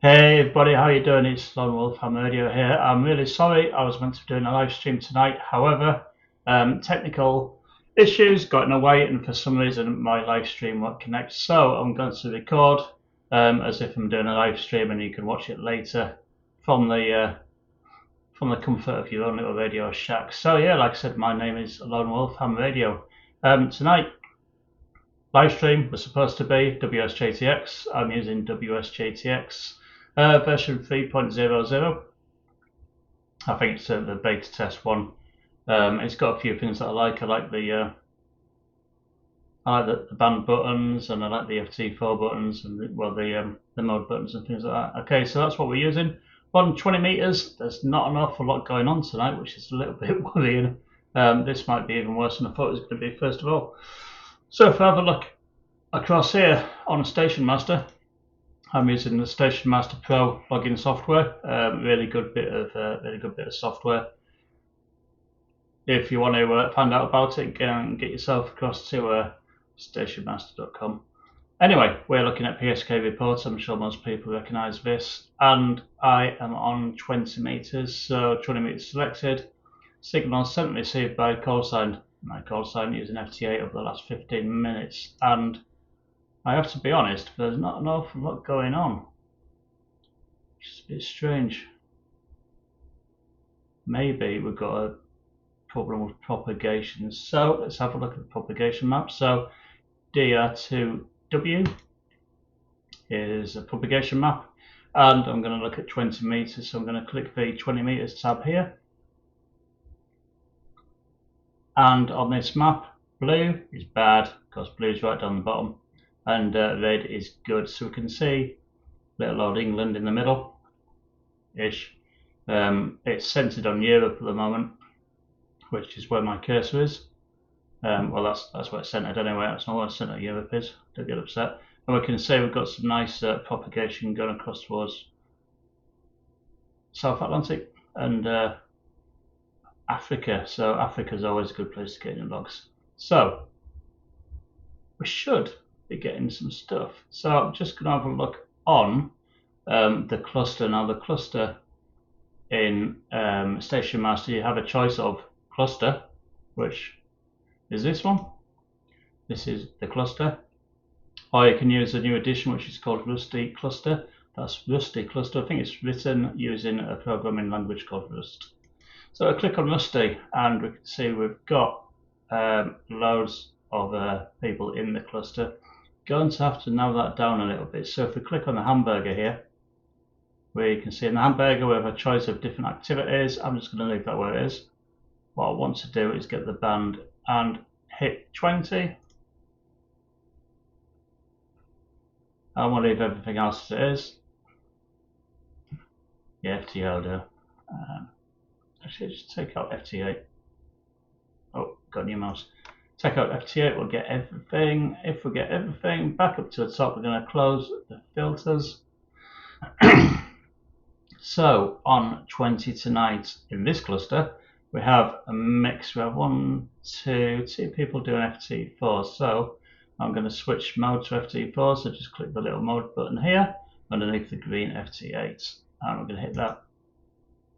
Hey everybody, how you doing? It's Lone Wolf Ham Radio here. I'm really sorry I was meant to be doing a live stream tonight. However, technical issues got in the way, and for some reason my live stream won't connect. So I'm going to record as if I'm doing a live stream, and you can watch it later from the comfort of your own little radio shack. So yeah, like I said, my name is Lone Wolf Ham Radio. Tonight live stream was supposed to be WSJT-X. I'm using WSJT-X version 3.00. I think it's the beta test one. It's got a few things that I like. I like the band buttons, and I like the FT4 buttons, and the mode buttons and things like that. Okay, so that's what we're using. 120 meters. There's not an awful lot going on tonight, which is a little bit worrying. This might be even worse than I thought it was going to be. First of all, so if I have a look across here on Station Master, I'm using the Station Master Pro login software. Really good bit of software. If you want to find out about it, get yourself across to stationmaster.com. Anyway, we're looking at PSK reports. I'm sure most people recognise this, and I am on 20 meters. So 20 meters selected. Signal sent and received by call sign. My call sign using FT8 over the last 15 minutes, and I have to be honest, there's not an awful lot going on. It's a bit strange. Maybe we've got a problem with propagation. So let's have a look at the propagation map. So DR2W is a propagation map, and I'm going to look at 20 meters. So I'm going to click the 20 meters tab here. And on this map, blue is bad because blue is right down the bottom, and red is good. So we can see little old England in the middle ish. It's centered on Europe at the moment, which is where my cursor is. Well, that's where it's centered anyway. That's not where center Europe is. Don't get upset. And we can see we've got some nice propagation going across towards South Atlantic and Africa. So Africa is always a good place to get in logs. So we should be getting some stuff. So I'm just going to have a look on the cluster. Now the cluster in Station Master, you have a choice of cluster, which is this one. This is the cluster. Or you can use a new addition which is called Rusty Cluster. That's Rusty Cluster. I think it's written using a programming language called Rust. So I click on Rusty, and we can see we've got loads of people in the cluster. Going to have to narrow that down a little bit. So if we click on the hamburger here, where you can see in the hamburger we have a choice of different activities. I'm just going to leave that where it is. What I want to do is get the band and hit 20. I want to leave everything else as it is. Yeah, FT will do. Actually, just take out FT8. Oh, got a new mouse. Take out FT8, we'll get everything. If we get everything back up to the top, we're going to close the filters. So on 20 tonight in this cluster, we have a mix. We have two people doing FT4. So I'm going to switch mode to FT4. So just click the little mode button here underneath the green FT8, and we're going to hit that.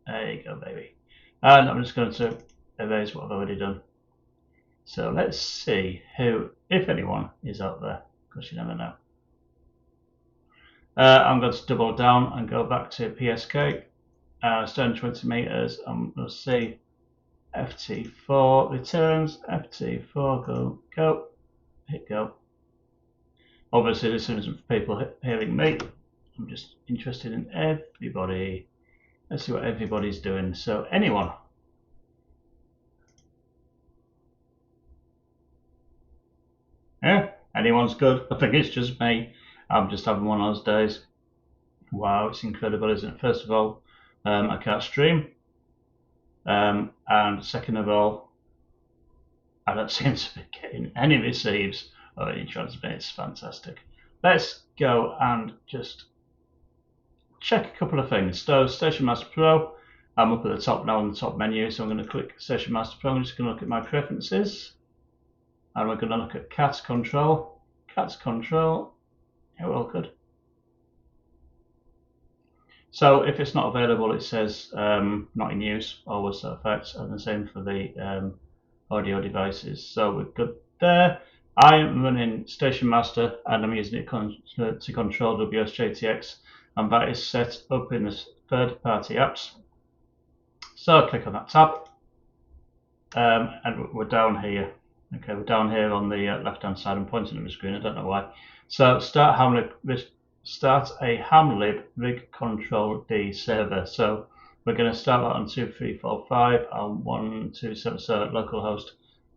There you go, baby. And I'm just going to erase what I've already done. So let's see who, if anyone, is out there, because you never know. I'm going to double down and go back to PSK. Stone 20 meters. I'm going to see FT4 returns. FT4 go, hit go. Obviously, this isn't for people hearing me. I'm just interested in everybody. Let's see what everybody's doing. So anyone. Yeah, anyone's good. I think it's just me. I'm just having one of those days. Wow, it's incredible, isn't it? First of all, I can't stream. And second of all, I don't seem to be getting any receives or any transmits. Fantastic. Let's go and just check a couple of things. So Station Master Pro, I'm up at the top now on the top menu, so I'm going to click Station Master Pro. I'm just going to look at my preferences, and we're going to look at CATS control. CATS control, yeah, well, good. So if it's not available, it says not in use or words to effect, and the same for the audio devices. So we're good there. I am running Station Master and I'm using it to control WSJT-X, and that is set up in the third-party apps. So click on that tab, and we're down here. Okay, we're down here on the left-hand side. I'm pointing at the screen. I don't know why. So start a hamlib rig control D server. So we're going to start that on 2345 and 127. So localhost.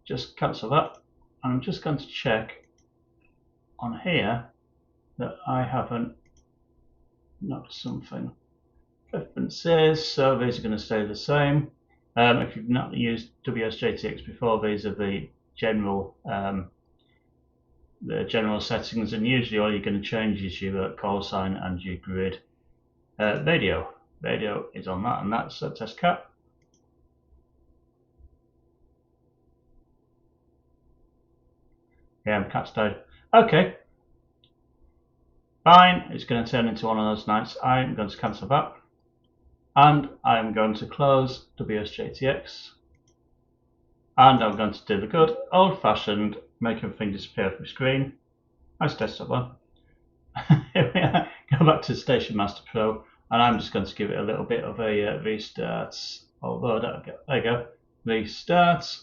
Just cancel that. I'm just going to check on here that I haven't knocked something. Preferences. So these are going to stay the same. If you've not used WSJTX before, these are the general settings, and usually all you're going to change is your call sign and your grid. Video is on that, and that's a test cap. Yeah, cat's died. Okay, fine. It's going to turn into one of those nights. I'm going to cancel that, and I'm going to close WSJTX, and I'm going to do the good old-fashioned make everything disappear off the screen. Nice desktop one. Here we are. Go back to Station Master Pro, and I'm just going to give it a little bit of a restart. Although there you go, restart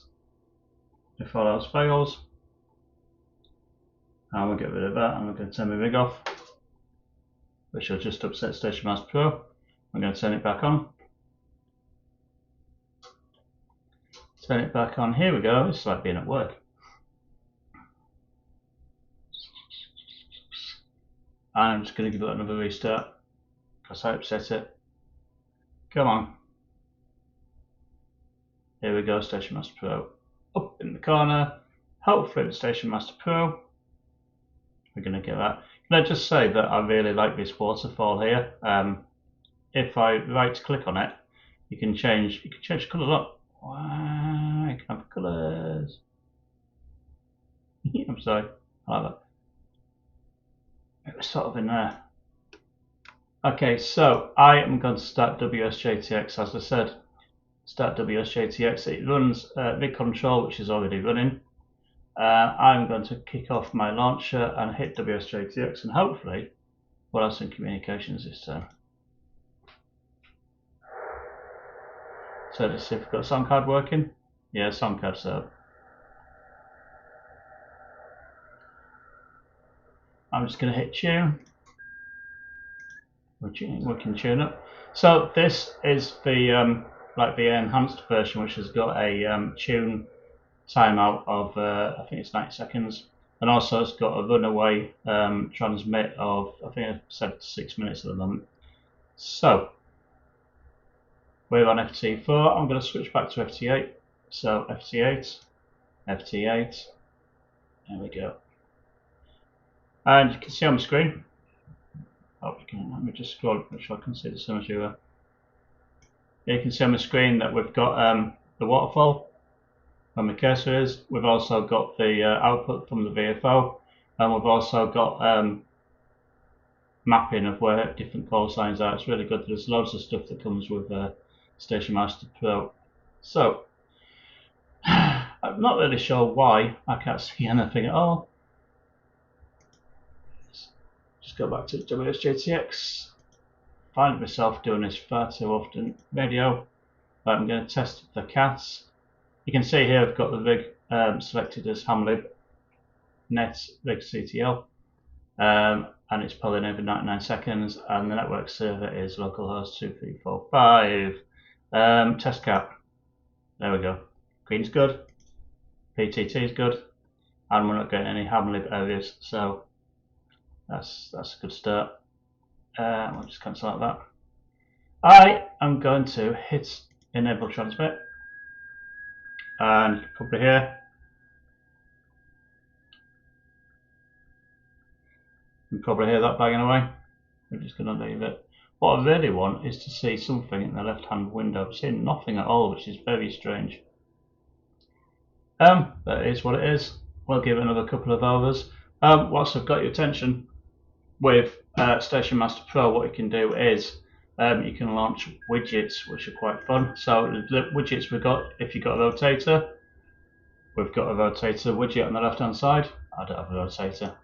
if all else fails, and we'll get rid of that. And I'm going to turn my rig off, which will just upset Station Master Pro. I'm going to turn it back on. Turn it back on. Here we go. It's like being at work. I'm just going to give it another restart because I upset it. Come on. Here we go, Station Master Pro. Up in the corner. Hopefully the Station Master Pro. We're going to get that. Can I just say that I really like this waterfall here. If I right click on it, you can change colours up. Wow, I can have colours. I'm sorry. I like that. It was sort of in there. Okay, so I am going to start WSJTX. As I said, start WSJTX. It runs rig control, which is already running. I'm going to kick off my launcher and hit WSJTX, and hopefully we'll have some communications this time. So let's see if we've got sound card working. Yeah, sound card set up. I'm just going to hit tune. We can tune up. So this is the like the enhanced version, which has got a tune timeout of I think it's 90 seconds, and also it's got a runaway transmit of I think 7 to 6 minutes at the moment. So we're on FT4. I'm going to switch back to FT8. So FT8, FT8. There we go. And you can see on the screen. Oh, you can, let me just scroll, make sure I can see the same as you are. You can see on the screen that we've got the waterfall where my cursor is. We've also got the output from the VFO, and we've also got mapping of where different call signs are. It's really good. There's loads of stuff that comes with Station Master Pro. So I'm not really sure why I can't see anything at all. Just go back to WSJTX. Find myself doing this far too often. Radio. I'm going to test the cats. You can see here I've got the rig selected as hamlib net rig CTL, and it's pulling every 99 seconds, and the network server is localhost 2345. Test cap. There we go. Green's good. PTT is good, and we're not getting any hamlib areas, so that's a good start. We'll just cancel out that. I am going to hit enable transmit, and you can probably hear. You can probably hear that banging away. We're just going to leave it. What I really want is to see something in the left-hand window. I'm seeing nothing at all, which is very strange. That is what it is. We'll give it another couple of hours. Whilst I've got your attention, with Station Master Pro, what you can do is you can launch widgets, which are quite fun. So the widgets we've got, if you've got a rotator, we've got a rotator widget on the left hand side. I don't have a rotator.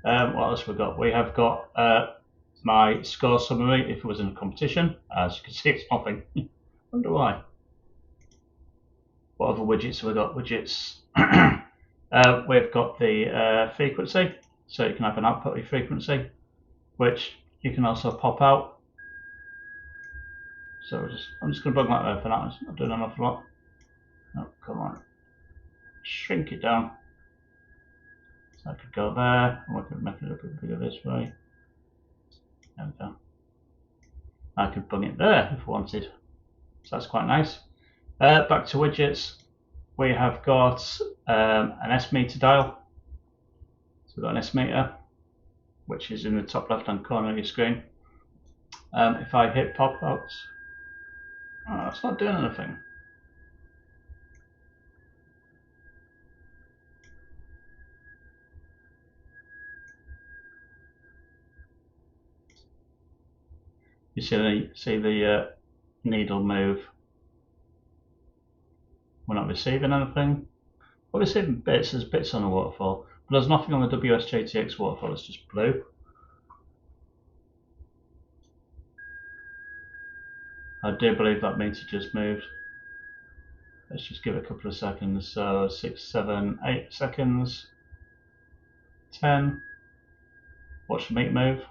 What else have we got? We have got my score summary if it was in a competition. As you can see, it's nothing. Wonder why. What other widgets have we got? Widgets. We've got the frequency, so you can have an output frequency, which you can also pop out. So I'm just going to bug that there for now. It's not doing an awful lot. Oh, come on. Shrink it down. So I could go there, and we could make it a bit bigger this way. There we go. I could bung it there if I wanted. So that's quite nice. Back to widgets. We have got an S meter dial. So we've got an S meter, which is in the top left hand corner of your screen. If I hit pop outs, oh, it's not doing anything. You see the needle move. We're not receiving anything. We're receiving bits. There's bits on the waterfall, but there's nothing on the WSJTX waterfall. It's just blue. I do believe that meter just moved. Let's just give it a couple of seconds. So 6, 7, 8 seconds. 10. Watch the meter move.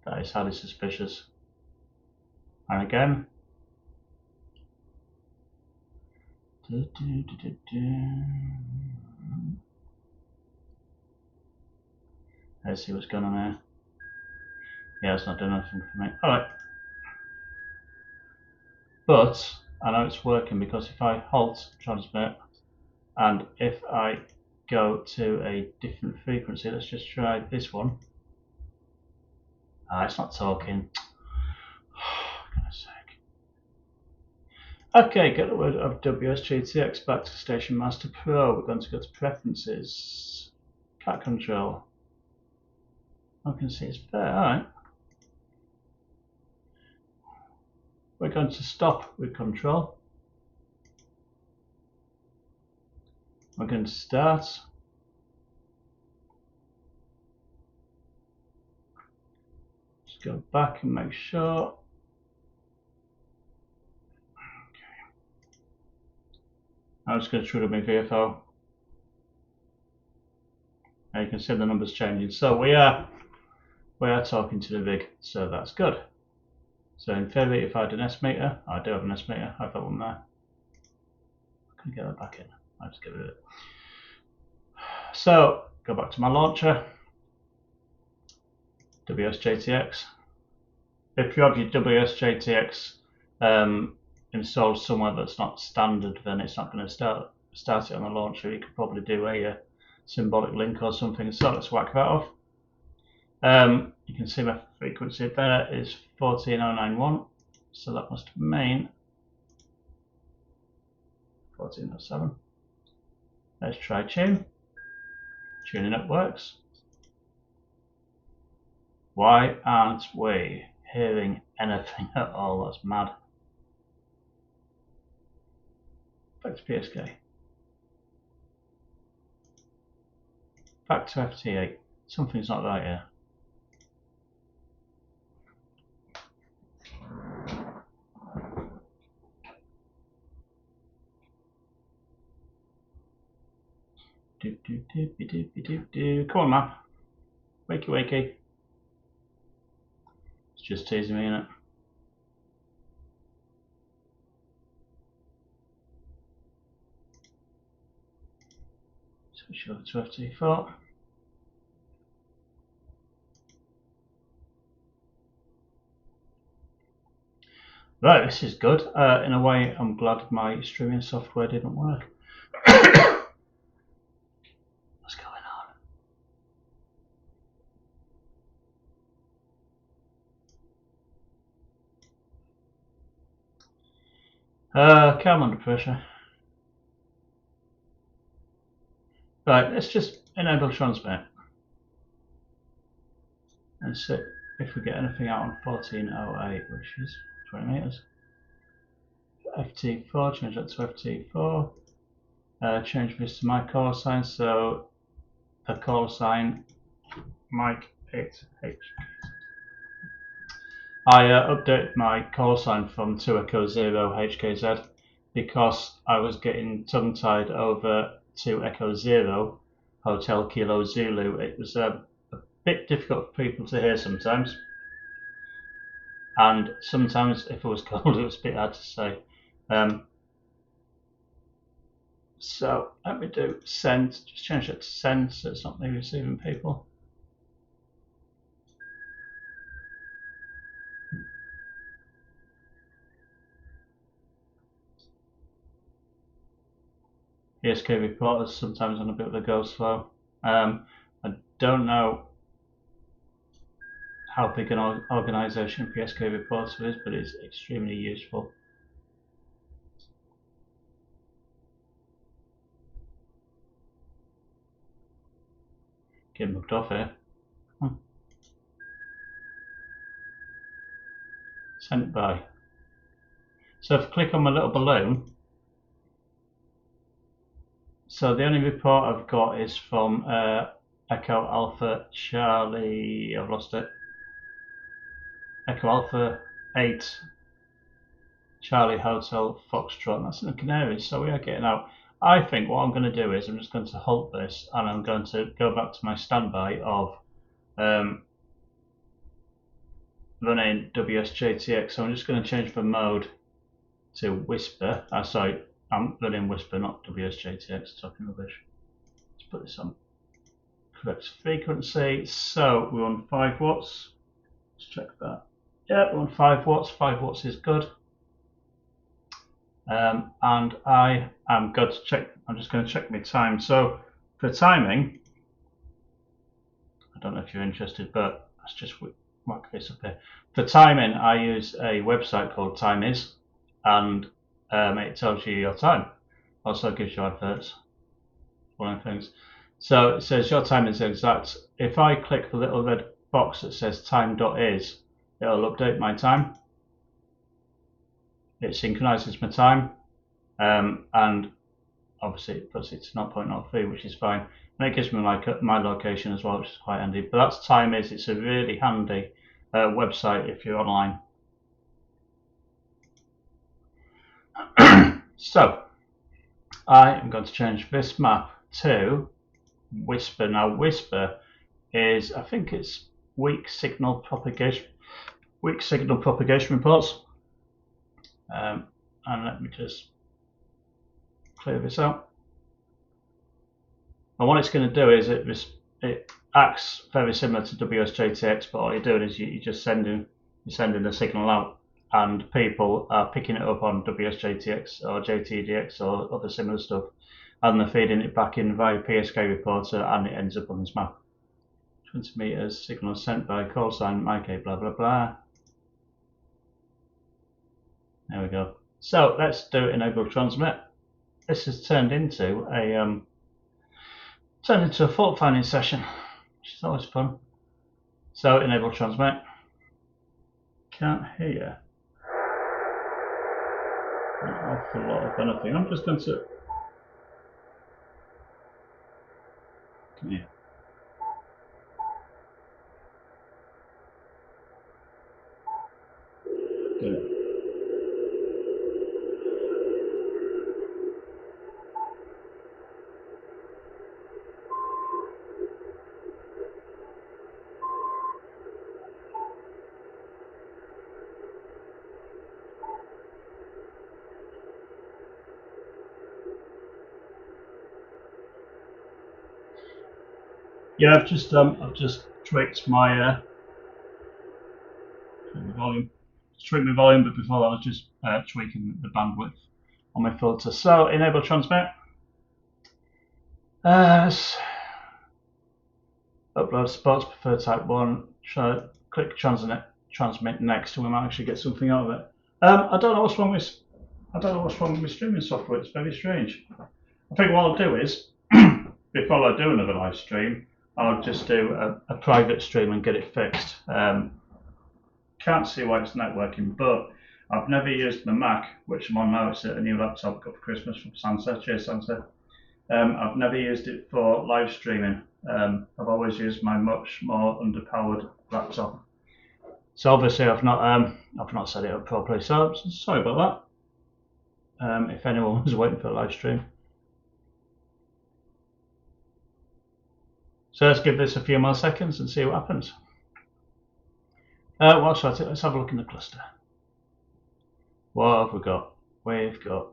That is highly suspicious. And again. Let's see what's going on there. Yeah, it's not doing anything for me. Alright. But I know it's working because if I halt transmit and if I go to a different frequency, let's just try this one. It's not talking. For goodness sake. Okay, get rid of WSJTX back to Station Master Pro. We're going to go to Preferences, Cat Control. I can see it's there. Alright. We're going to stop with Control. We're going to start. Just go back and make sure. I'm just going to trigger my VFO. And you can see the numbers changing. So we are talking to the rig, so that's good. So in theory, if I had an S meter, I do have an S meter. I have that one there. Can I get that back in? I'll just get rid of it. So go back to my launcher. WSJTX. If you have your WSJTX installed somewhere that's not standard, then it's not going to start it on the launcher. You could probably do a symbolic link or something. So let's whack that off. You can see my frequency there is 14091, so that must mean 1407. Let's try tune. Tuning up works. Why aren't we hearing anything at all? That's mad. Back to PSK. Back to FT8. Something's not right here. Come on, man. Wakey, wakey. It's just teasing me, innit? Switch over to FT4. Right, this is good. In a way, I'm glad my streaming software didn't work. What's going on? Calm under pressure. Right, let's just enable transmit. and see if we get anything out on 1408, which is 20 meters. FT4, change that to FT4. Change this to my call sign, so the call sign Mike 8H. I updated my call sign from 2 Echo 0 HKZ because I was getting tongue-tied over 2 Echo 0 Hotel Kilo Zulu. It was a bit difficult for people to hear sometimes, and sometimes if it was cold it was a bit hard to say. So let me do send, just change it to send so it's not me receiving people. PSK reporters sometimes on a bit of a go slow. I don't know how big an organisation PSK reporter is, but it's extremely useful. Getting mugged off here. Sent by. So if I click on my little balloon, so the only report I've got is from Echo Alpha Charlie, I've lost it. Echo Alpha 8 Charlie Hotel Foxtrot, that's in the Canaries, so we are getting out. I think what I'm going to do is I'm just going to halt this and I'm going to go back to my standby of running WSJT-X. So I'm just going to change the mode to Whisper. Sorry, I'm running Whisper, not WSJT-X, talking rubbish. Let's put this on correct frequency. So we're on 5 watts. Let's check that. Yeah, we're on 5 watts. 5 watts is good. And I am good to check. I'm just going to check my time. So for timing, I don't know if you're interested, but let's just whack this up here. For timing, I use a website called Time Is, and it tells you your time. Also gives you adverts. One of the things. So it says your time is exact. If I click the little red box that says time.is, it'll update my time. It synchronizes my time, and obviously it puts it to 0.03, which is fine. And it gives me my location as well, which is quite handy. But that's Time Is. It's a really handy website if you're online. So I am going to change this map to Whisper. Now Whisper is, I think it's weak signal propagation reports. And let me just clear this out. And what it's going to do is it acts very similar to WSJTX, but all you're doing is you're just sending the signal out, and people are picking it up on WSJTX or JTDX or other similar stuff, and they're feeding it back in via PSK reporter, and it ends up on this map. 20 meters, signal sent by call sign Mike, blah blah blah. There we go. So let's do enable transmit. This has turned into a fault finding session, which is always fun. So enable transmit. Can't hear an awful lot of anything. I'm just going to. Come here. Good. Yeah, I've just tweaked my volume. Tweaked my volume, but before that I was just tweaking the bandwidth on my filter. So enable transmit. Upload sports preferred type 1. Click transmit next, and we might actually get something out of it. I don't know what's wrong with my streaming software. It's very strange. I think what I'll do is before I do another live stream, I'll just do a private stream and get it fixed. Can't see why it's not working, but I've never used the Mac, which I'm on now. It's a new laptop I got for Christmas from Sansa, cheers Sansa. I've never used it for live streaming. I've always used my much more underpowered laptop. So obviously I've not set it up properly. So sorry about that. If anyone was waiting for a live stream. So let's give this a few more seconds and see what happens. Let's have a look in the cluster. What have we got? We've got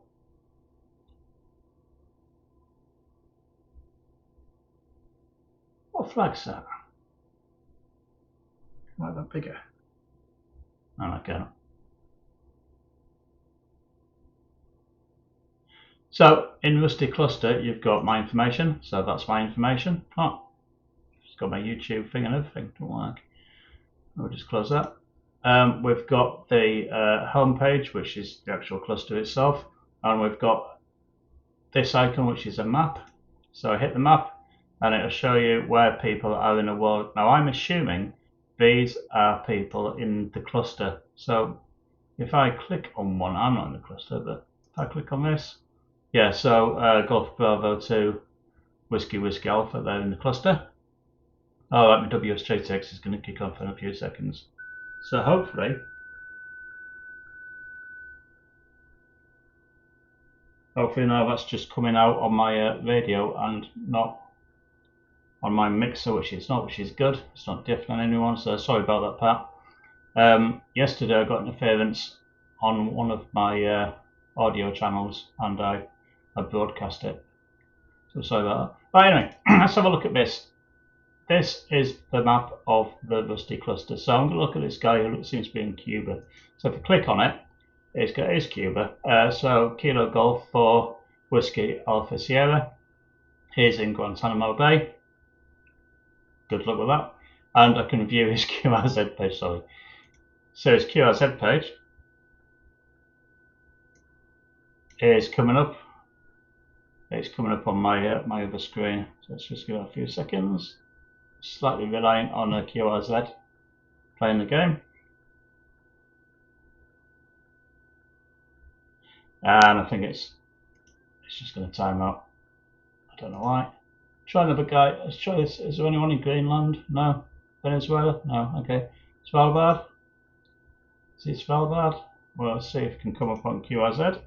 what flag's that? Why that bigger? Oh, okay. So in Rusty Cluster, you've got my information. So that's my information. Oh, it's got my YouTube thing and everything. Don't work. We'll just close that. We've got the home page, which is the actual cluster itself, and we've got this icon, which is a map. So I hit the map, and it'll show you where people are in the world. Now I'm assuming these are people in the cluster. So if I click on one, I'm not in the cluster, but if I click on this, yeah. So Golf Bravo 2, Whiskey Whiskey Alpha, they're in the cluster. Oh, my WSJT-X is going to kick off in a few seconds. So hopefully now that's just coming out on my radio and not on my mixer, which is good. It's not different on anyone, so sorry about that, Pat. Yesterday I got interference on one of my audio channels and I broadcast it. So sorry about that. But anyway, let's have a look at this. This is the map of the Rusty cluster. So I'm going to look at this guy who seems to be in Cuba. So if I click on it, it's got Cuba. So Kilo Golf for Whiskey Alpha Sierra. He's in Guantanamo Bay. Good luck with that. And I can view his QRZ page, sorry. So his QRZ page is coming up. It's coming up on my my other screen. So let's just give it a few seconds. Slightly reliant on a QRZ playing the game. And I think it's just going to time out. I don't know why. Try another guy. Let's try this. Is there anyone in Greenland? No. Venezuela? No. Okay. Svalbard? Is it Svalbard? Well, let's see if it can come up on QRZ.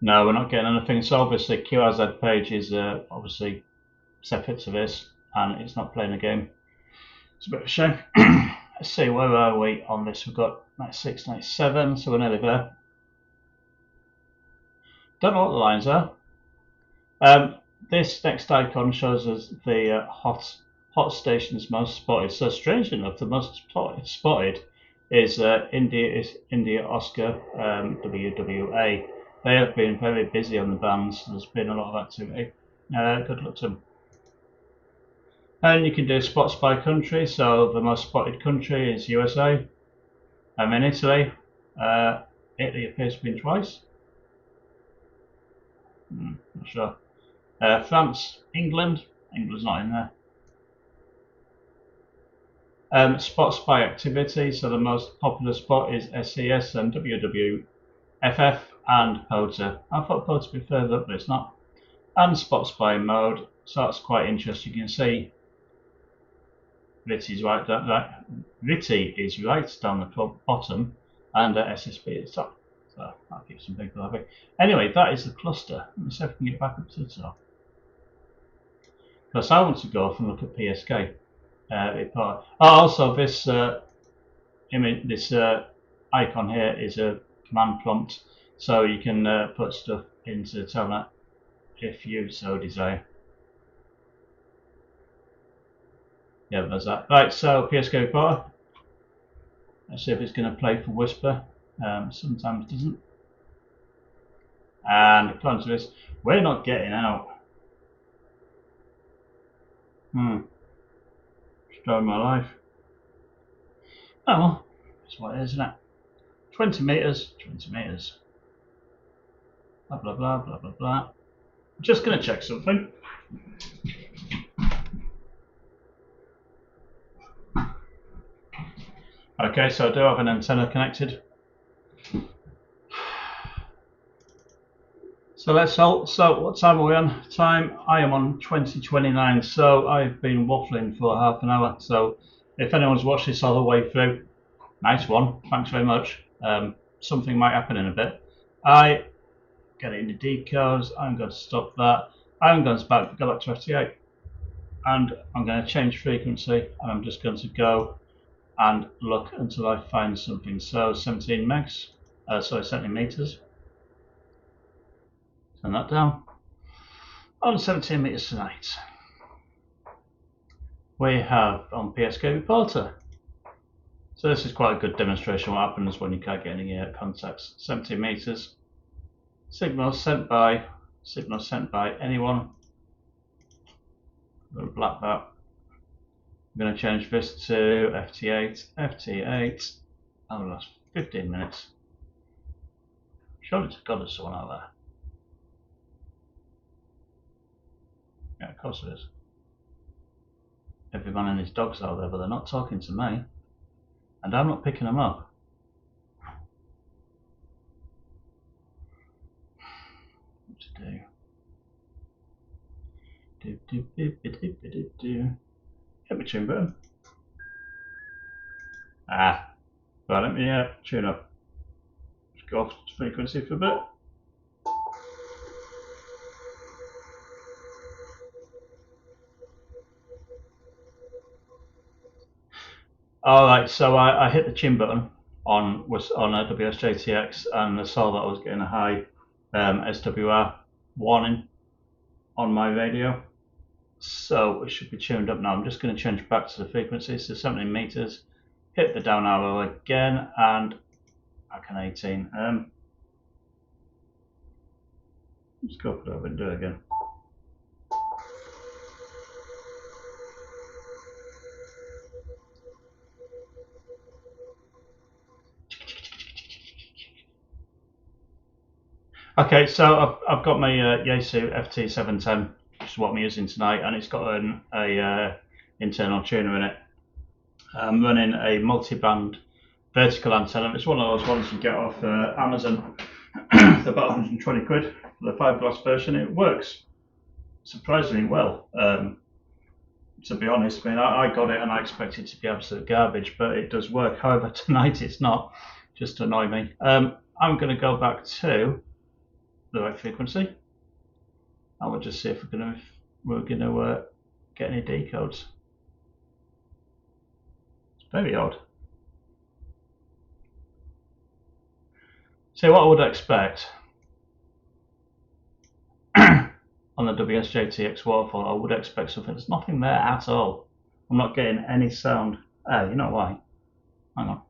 No, we're not getting anything. So obviously QRZ page is obviously separate to this, and it's not playing the game. It's a bit of a shame. Let's see, where are we on this? We've got 96, 97, so we're nearly there. Don't know what the lines are. This next icon shows us the hot stations most spotted. So strangely enough, the most spotted is India Oscar WWA. They have been very busy on the bands. There's been a lot of activity. Good luck to them. And you can do spots by country. So the most spotted country is USA. I'm in Italy. Italy appears to be twice. Not sure. France, England. England's not in there. Spots by activity. So the most popular spot is SES and WWFF and POTA. I thought POTA would be further up, but it's not. And spots by mode. So that's quite interesting. You can see Ritty is right down the bottom, and SSB at the top. So that keeps some people happy. Anyway, that is the cluster. Let me see if I can get back up to the top. Because I want to go off and look at PSK. Also, this image, this icon here is a command prompt, so you can put stuff into Telnet if you so desire. Yeah, there's that. Right, so PSK reporter. Let's see if it's going to play for Whisper. Sometimes it doesn't. And according to this, we're not getting out. Destroying my life. Oh well, that's what it is, isn't it? 20 meters, 20 meters. Blah blah blah blah blah blah. Just going to check something. Okay, so I do have an antenna connected. So let's hold. So what time are we on? Time, I am on 20:29. So I've been waffling for half an hour. So if anyone's watched this all the way through, nice one. Thanks very much. Something might happen in a bit. I get it in the decodes. I'm going to stop that. I'm going to go back to FT8, and I'm going to change frequency. And I'm just going to go and look until I find something. So 17 megs. Sorry, 17 meters. Turn that down. On 17 meters tonight, we have on PSK Reporter. So this is quite a good demonstration of what happens when you can't get any contacts. 17 meters. Signal sent by anyone. I'm going to black that. I'm going to change this to FT8. Oh, that's 15 minutes. Surely to God there's someone out there. Yeah, of course there is. Every man and his dog's out there, but they're not talking to me. And I'm not picking them up. What to do? Hit my tune button. Right, let me tune up. Just go off frequency for a bit. Alright, so I hit the tune button on a WSJT-X, and I saw that I was getting a high SWR warning on my radio. So it should be tuned up now. I'm just going to change back to the frequency, so 17 meters. Hit the down arrow again, and back on 18. Let's go put it over and do it again. Okay, so I've got my Yaesu FT-710, which is what I'm using tonight, and it's got an internal tuner in it. I'm running a multi-band vertical antenna. It's one of those ones you get off Amazon. It's about 120 quid for the fiberglass version. It works surprisingly well. To be honest, I mean, I got it and I expected it to be absolute garbage, but it does work. However, tonight it's not, just to annoy me. I'm going to go back to the right frequency, and we'll just see if we're going to get any decodes. It's very odd. See, what I would expect on the WSJTX waterfall, I would expect something. There's nothing there at all. I'm not getting any sound. You know why? Hang on.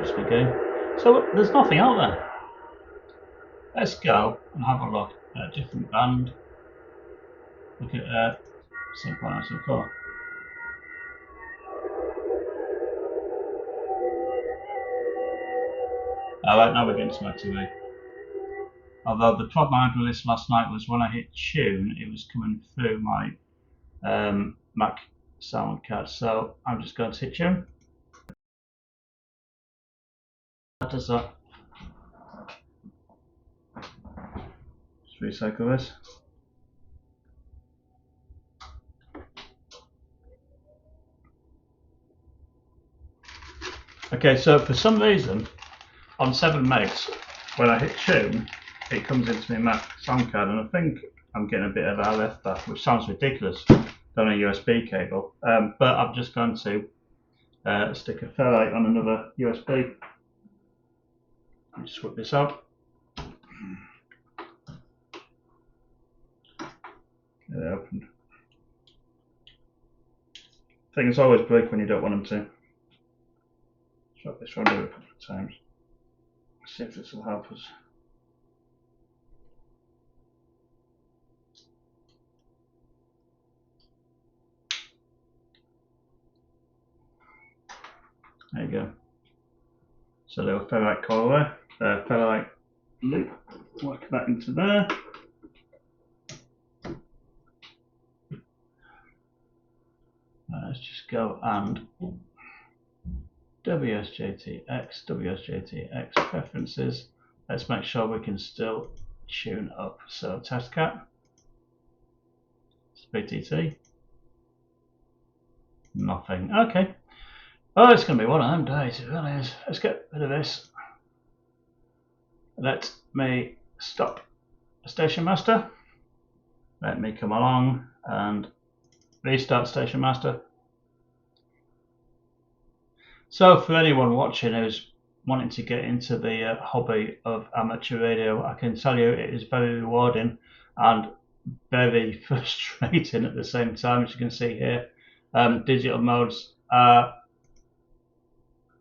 Just begin. So there's nothing out there. Let's go and have a look at a different band. Look at 7.974. Alright, now we're getting to my TV. Although the problem I had with this last night was when I hit tune, it was coming through my Mac sound card. So I'm just going to hit tune. That does that. Just recycle this. Okay, so for some reason, on 7 megs, when I hit tune, it comes into my Mac sound card, and I think I'm getting a bit of RF back, which sounds ridiculous on a USB cable. But I'm just going to stick a ferrite on another USB. Just whip this out. Get it opened. Things always break when you don't want them to. Swap this around a couple of times. See if this will help us. There you go. So little ferrite coil there, ferrite loop, work that into there. Let's just go and WSJT-X, WSJT-X preferences. Let's make sure we can still tune up. So test cat, BTT, nothing. Okay. Oh, it's going to be one of them days, it really is. Let's get rid of this. Let me stop Station Master. Let me come along and restart Station Master. So for anyone watching who's wanting to get into the hobby of amateur radio, I can tell you it is very rewarding and very frustrating at the same time, as you can see here. Digital modes are,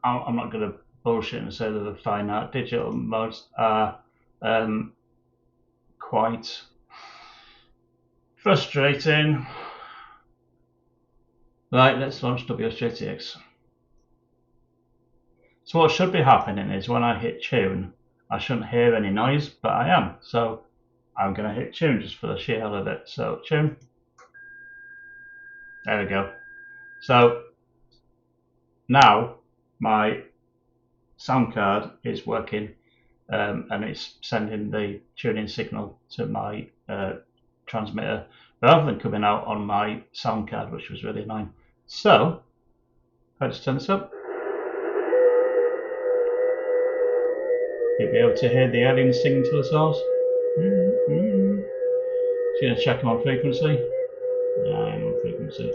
I'm not going to bullshit and say that they're fine art. Digital modes are quite frustrating. Right, let's launch WSJTX. So what should be happening is when I hit tune, I shouldn't hear any noise, but I am. So I'm going to hit tune just for the sheer hell of it. So tune. There we go. So now my sound card is working and it's sending the tuning signal to my transmitter rather than coming out on my sound card, which was really annoying. So let's turn this up. You'll be able to hear the aliens singing to the source. Just going to check them on frequency. Yeah, I am on frequency.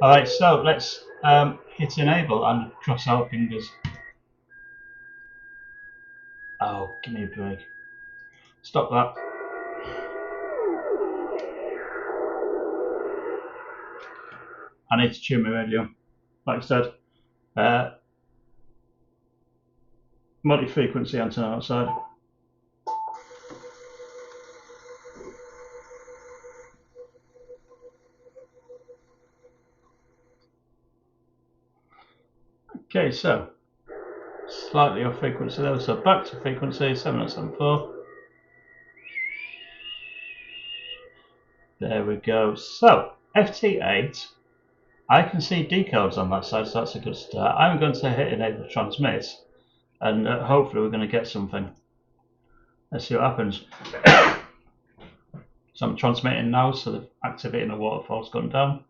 Alright, so let's hit enable and cross our fingers. Oh, give me a break. Stop that. I need to tune my radio. Like I said, multi-frequency antenna outside. Okay, so slightly off frequency there, so back to frequency 7074. There we go. So FT8, I can see decodes on that side, so that's a good start. I'm going to hit enable transmit, and hopefully we're going to get something. Let's see what happens. So I'm transmitting now, so the activity in the waterfall's gone down.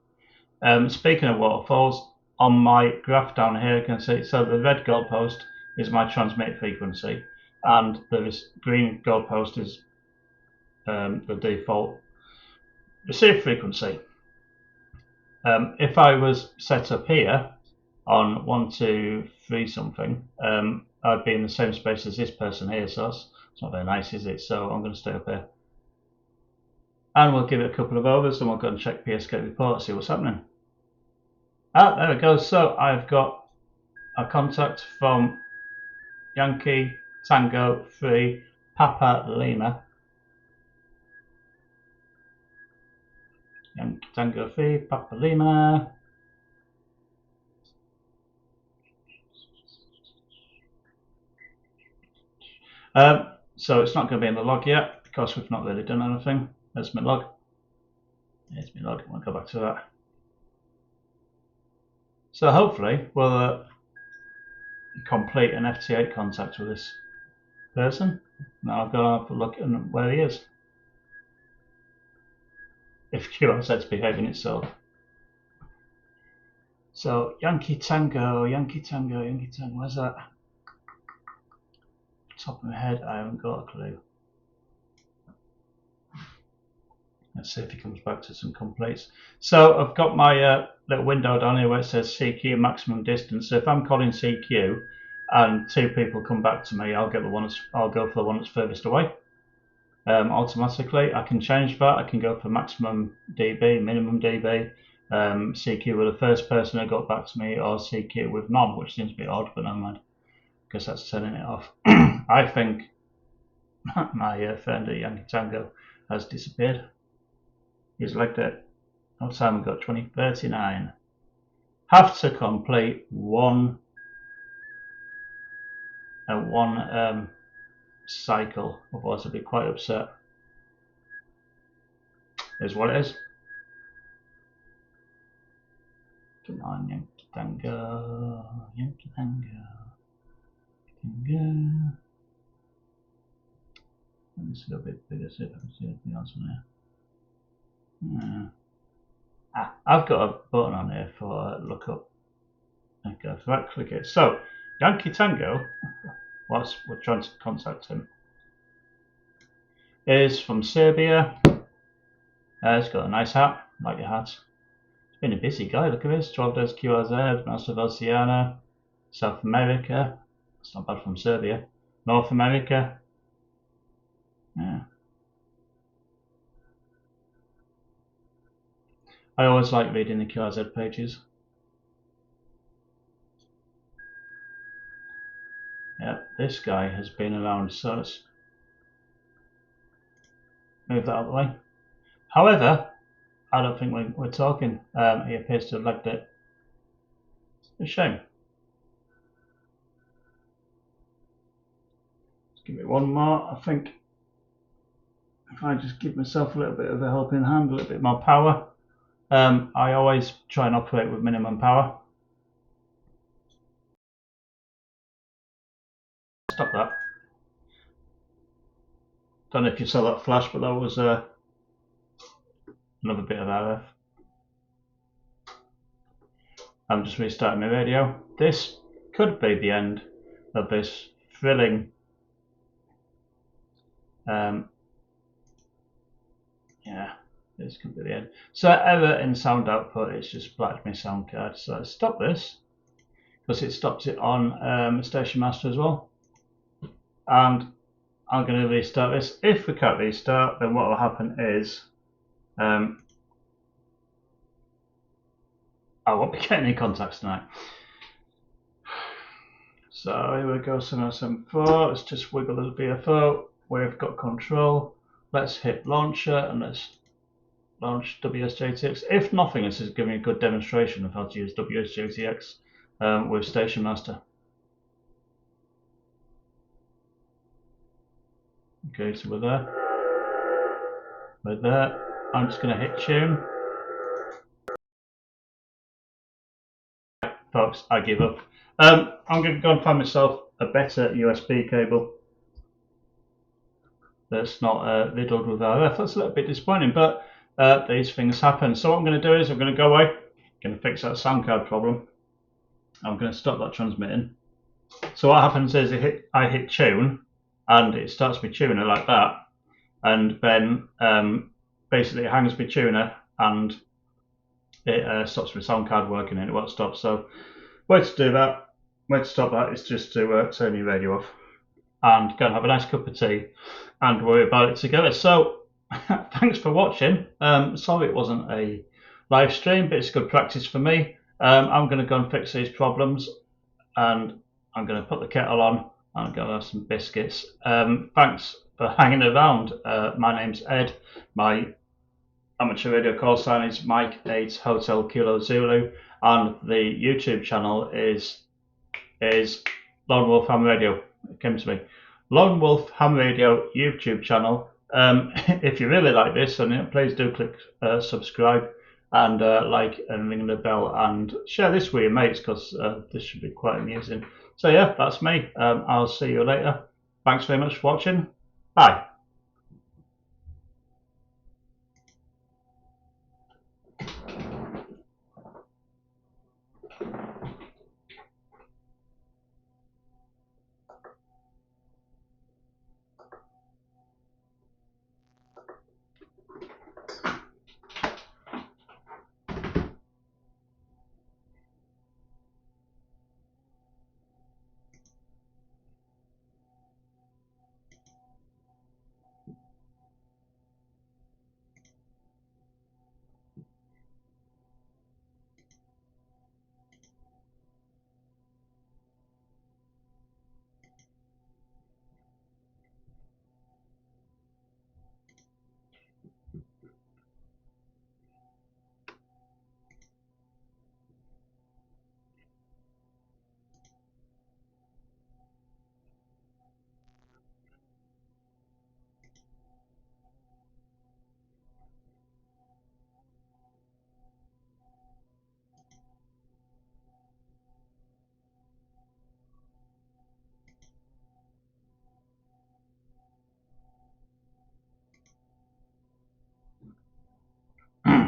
Speaking of waterfalls, on my graph down here you can see, so the red goalpost is my transmit frequency, and the green goalpost is the default receive frequency. If I was set up here on 1, 2, 3 something, I'd be in the same space as this person here, so it's not very nice, is it? So I'm going to stay up here. And we'll give it a couple of overs and we'll go and check PSK report, see what's happening. Ah, there we go. So I've got a contact from Yankee Tango 3 Papa Lima. Yankee Tango 3 Papa Lima. So it's not going to be in the log yet because we've not really done anything. There's my log. There's my log. We'll go back to that. So hopefully we'll complete an FT8 contact with this person. Now I've got to have a look at where he is. If QRZ's behaving itself. So Yankee Tango, Yankee Tango, Yankee Tango, where's that? Top of my head, I haven't got a clue. Let's see if he comes back to some completes. So I've got my little window down here where it says CQ maximum distance. So if I'm calling CQ and 2 people come back to me, I'll go for the one that's furthest away. Automatically, I can change that. I can go for maximum dB, minimum dB, CQ with the first person that got back to me, or CQ with none, which seems a bit odd, but never mind. Guess that's turning it off. I think my friend at Yankee Tango has disappeared. He's legged it. What time we got? 2039. have to complete one cycle, otherwise I'll be quite upset. Is what it is. Come on, Yankee Tango, Yankee Tango, Tango. Let me see a bit bigger, see if I can see anything else on here. I've got a button on here for lookup. Okay, if I click it. So, Yankee Tango, whilst we're trying to contact him, is from Serbia. He's got a nice hat, like your hat. He's been a busy guy, look at this. 12 days QRZ, Master of Oceania, South America. It's not bad from Serbia. North America. Yeah. I always like reading the QRZ pages. Yeah, this guy has been around, so let's move that out of the way. However, I don't think we're talking. He appears to have legged it. It's a shame. Let's give it one more. I think if I just give myself a little bit of a helping hand, a little bit more power. I always try and operate with minimum power. Stop that. Don't know if you saw that flash, but that was another bit of RF. I'm just restarting my radio. This could be the end of this thrilling yeah, this could be the end. So error in sound output, it's just blacked my sound card. So let's stop this because it stops it on Station Master as well. And I'm going to restart this. If we can't restart, then what will happen is I won't be getting any contacts tonight. So here we go, 7074. Let's just wiggle the VFO. We've got control. Let's hit launcher and let's launch WSJT-X. If nothing, this is giving a good demonstration of how to use WSJT-X with Station Master. Okay, so we're there. We're there. I'm just going to hit tune. Folks, I give up. I'm going to go and find myself a better USB cable that's not riddled with RF. That's a little bit disappointing, but these things happen. So what I'm going to do is I'm going to go away, going to fix that sound card problem. I'm going to stop that transmitting. So what happens is I hit tune, and it starts my tuner like that, and then basically it hangs my tuner, and it stops my sound card working, and it won't stop. So way to do that, way to stop that is just to turn your radio off and go and have a nice cup of tea and worry about it together. So thanks for watching. Sorry it wasn't a live stream, but it's good practice for me. I'm going to go and fix these problems, and I'm going to put the kettle on. I'm going to have some biscuits. Thanks for hanging around. My name's Ed. My amateur radio call sign is Mike 8 Hotel Kilo Zulu, and the YouTube channel is Lone Wolf Ham Radio. It came to me. Lone Wolf Ham Radio YouTube channel. If you really like this, then please do click subscribe and like and ring the bell and share this with your mates, because this should be quite amusing. So yeah, that's me. I'll see you later. Thanks very much for watching. Bye.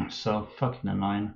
So fucking annoying.